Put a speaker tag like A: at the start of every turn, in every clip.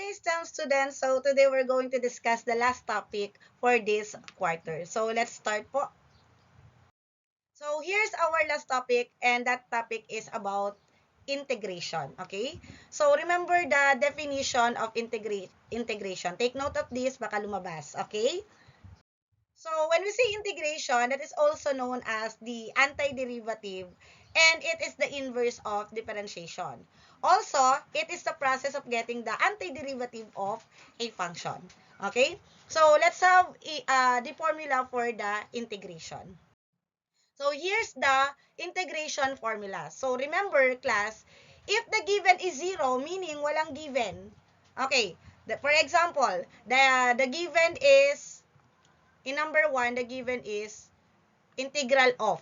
A: Hi, STEM students. So today we're going to discuss the last topic for this quarter. So let's start po. So here's our last topic and that topic is about integration. Okay? So remember the definition of integration. Take note of this, baka lumabas. Okay? So when we say integration, that is also known as the antiderivative and it is the inverse of differentiation. Also, it is the process of getting the antiderivative of a function. Okay? So let's have the formula for the integration. So here's the integration formula. So remember class, if the given is 0, meaning walang given. Okay, for example, the given is in number 1, the given is integral of.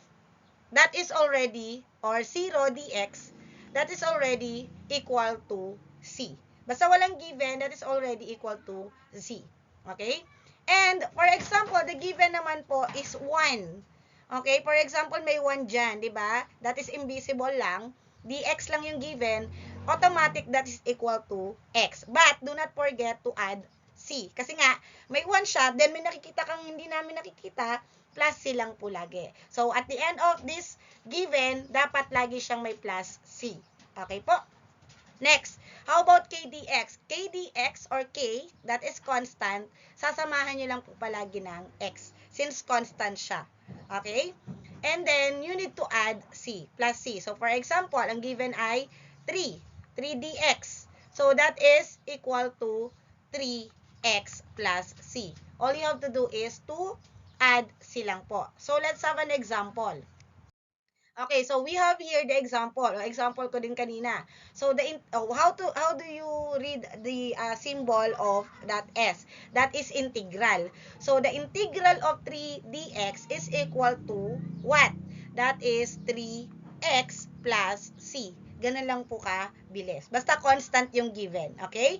A: That is already, or 0 dx, that is already equal to c. Basta walang given, that is already equal to z. Okay? And, for example, the given naman po is 1. Okay? For example, may 1 dyan, di ba? That is invisible lang. Dx lang yung given. Automatic, that is equal to x. But, do not forget to add c. Kasi nga, may 1 siya, then may nakikita kang hindi namin nakikita, plus c lang po lagi. So, at the end of this given, dapat lagi siyang may plus c. Okay po? Next, how about kdx? Kdx or k, that is constant, sasamahan nyo lang po palagi ng x, since constant siya. Okay? And then, you need to add c, plus c. So, for example, ang given ay 3. 3 dx. So, that is equal to 3x plus c. All you have to do is to add c lang po. So, let's have an example. Okay, so we have here the example. Example ko din kanina. So how do you read the symbol of that s? That is integral. So the integral of 3 dx is equal to what? That is 3x plus c. Ganun lang po bilis. Basta constant yung given, okay?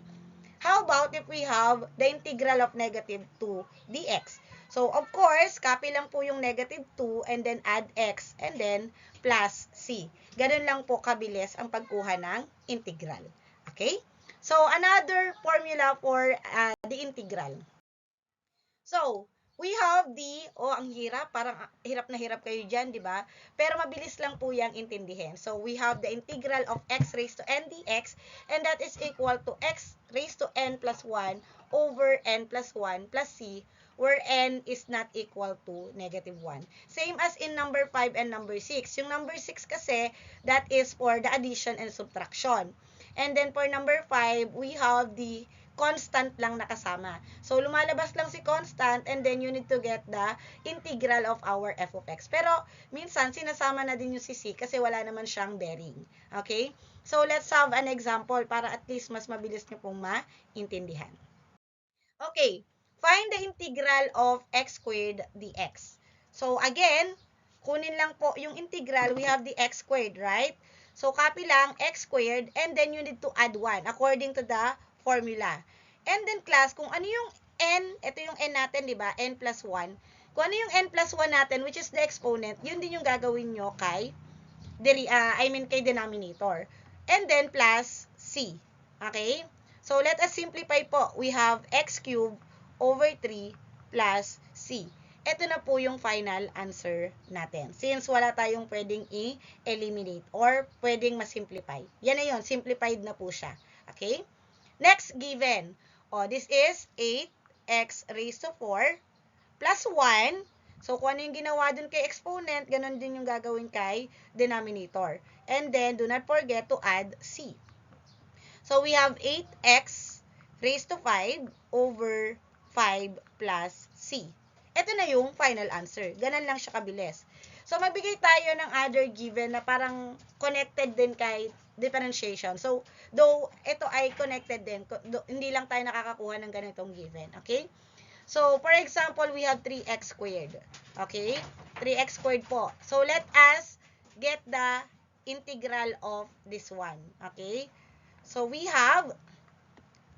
A: How about if we have the integral of negative 2 dx? So, of course, copy lang po yung negative 2 and then add x and then plus c. Ganun lang po kabilis ang pagkuha ng integral. Okay? So, another formula for the integral. So, we have ang hirap, parang hirap na hirap kayo dyan, di ba? Pero mabilis lang po yung intindihin. So, we have the integral of x raised to n dx, and that is equal to x raised to n plus 1 over n plus 1 plus c, where n is not equal to negative 1. Same as in number 5 and number 6. Yung number 6 kasi, that is for the addition and subtraction. And then for number 5, we have the constant lang nakasama. So, lumalabas lang si constant and then you need to get the integral of our f of x. Pero, minsan, sinasama na din yung si c kasi wala naman siyang bearing. Okay? So, let's have an example para at least mas mabilis nyo pong maintindihan. Okay. Find the integral of x squared dx. So, again, kunin lang po yung integral. We have the x squared, right? So, copy lang x squared and then you need to add 1 according to the formula. And then, class, kung ano yung n, ito yung n natin, di ba? N plus 1. Kung ano yung n plus 1 natin, which is the exponent, yun din yung gagawin nyo kay, kay denominator. And then, plus c. Okay? So, let us simplify po. We have x cubed over 3 plus c. Ito na po yung final answer natin. Since wala tayong pwedeng i-eliminate or pwedeng ma-simplify. Yan na yun. Simplified na po siya. Okay? Next given. This is 8x raised to 4 plus 1. So, kung ano yung ginawa dun kay exponent, ganun din yung gagawin kay denominator. And then, do not forget to add c. So, we have 8x raised to 5 over 5 plus c. Ito na yung final answer. Ganun lang siya kabilis. So, magbigay tayo ng other given na parang connected din kay differentiation. So, though ito ay connected din, hindi lang tayo nakakakuha ng ganitong given. Okay? So, for example, we have 3x squared. Okay? 3x squared po. So, let us get the integral of this one. Okay? So, we have,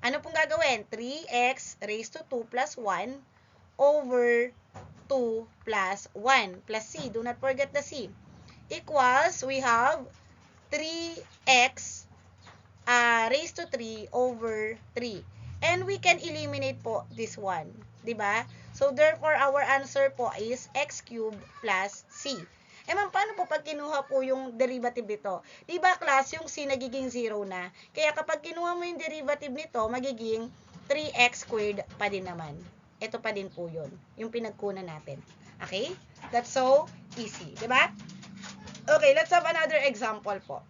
A: ano pong gagawin? 3x raised to 2 plus 1 over 2 plus 1 plus c. Do not forget the c. Equals, we have 3x raised to 3 over 3. And we can eliminate po this one. 'Di ba? So, therefore, our answer po is x cubed plus c. Eh, ma'am, paano po pag kinuha po yung derivative nito? 'Di ba, class, yung c nagiging 0 na. Kaya kapag kinuha mo yung derivative nito, magiging 3x squared pa din naman. Ito pa din po yun. Yung pinagkunan natin. Okay? That's so easy. 'Di ba? Okay, let's have another example po.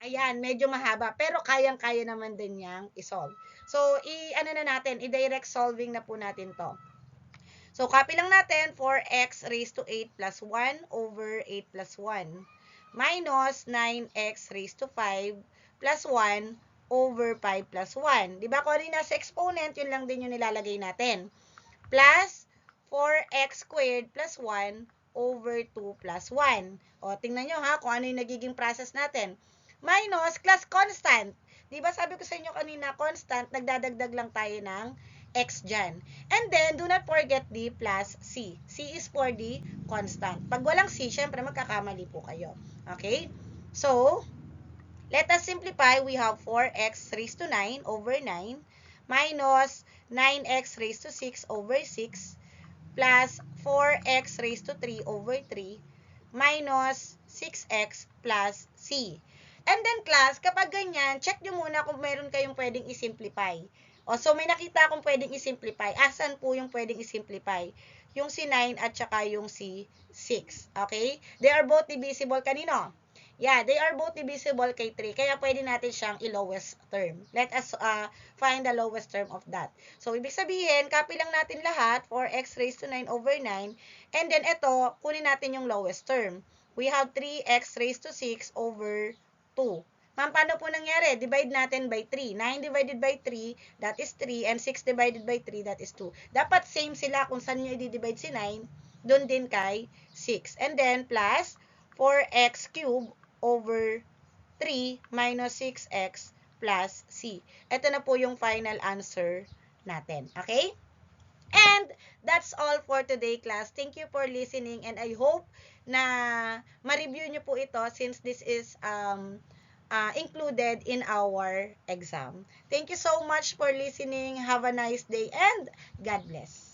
A: Ayan, medyo mahaba, pero kayang-kaya naman din niyang isolve. So, ano na natin, i-direct solving na po natin to. So, copy lang natin, 4x raised to 8 plus 1 over 8 plus 1 minus 9x raised to 5 plus 1 over 5 plus 1. Diba, kung ano yung nasa exponent, yun lang din yung nilalagay natin. Plus 4x squared plus 1 over 2 plus 1. O, tingnan nyo ha, kung ano yung nagiging process natin. Minus class constant. Di ba sabi ko sa inyo kanina, constant, nagdadagdag lang tayo ng x dyan. And then, do not forget the plus c. C is for the constant. Pag walang c, syempre magkakamali po kayo. Okay? So, let us simplify. We have 4x raised to 9 over 9 minus 9x raised to 6 over 6 plus 4x raised to 3 over 3 minus 6x plus c. And then class, kapag ganyan, check nyo muna kung meron kayong pwedeng isimplify. O, so may nakita akong pwedeng isimplify. Asan po yung pwedeng isimplify? Yung si 9 at saka yung si 6. Okay? They are both divisible kanino? Yeah, they are both divisible kay 3. Kaya pwede natin siyang i-lowest term. Let us find the lowest term of that. So, ibig sabihin, copy lang natin lahat, 4x raised to 9 over 9. And then, ito, kunin natin yung lowest term. We have 3x raised to 6 over 2. Ma'am, paano po nangyari? Divide natin by 3. 9 divided by 3, that is 3. And 6 divided by 3, that is 2. Dapat same sila kung saan nyo i-divide si 9, doon din kay 6. And then, plus 4x cubed over 3 minus 6x plus c. Ito na po yung final answer natin. Okay? And that's all for today, class. Thank you for listening and I hope na ma-review nyo po ito since this is included in our exam. Thank you so much for listening. Have a nice day and God bless.